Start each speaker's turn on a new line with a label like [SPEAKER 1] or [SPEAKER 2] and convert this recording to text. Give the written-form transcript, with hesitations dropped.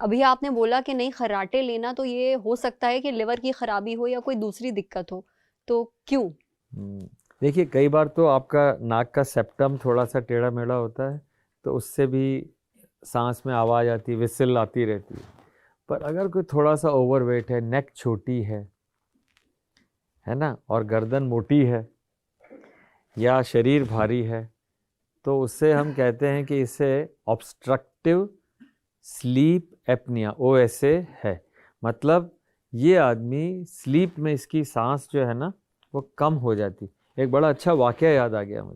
[SPEAKER 1] अभी आपने बोला कि नहीं खर्राटे लेना, तो ये हो सकता है कि लिवर की खराबी हो या कोई दूसरी दिक्कत हो, तो क्यों?
[SPEAKER 2] देखिए, कई बार तो आपका नाक का सेप्टम थोड़ा सा टेढ़ा मेढ़ा होता है, तो उससे भी सांस में आवाज़ आती है, विसिल आती रहती है। पर अगर कोई थोड़ा सा ओवरवेट है, नेक छोटी है ना, और गर्दन मोटी है या शरीर भारी है, तो उससे हम कहते हैं कि इसे ऑब्स्ट्रक्टिव स्लीप एपनिया, OSA है। मतलब ये आदमी स्लीप में, इसकी सांस जो है ना वो कम हो जाती। एक बड़ा अच्छा वाकया याद आ गया मुझे।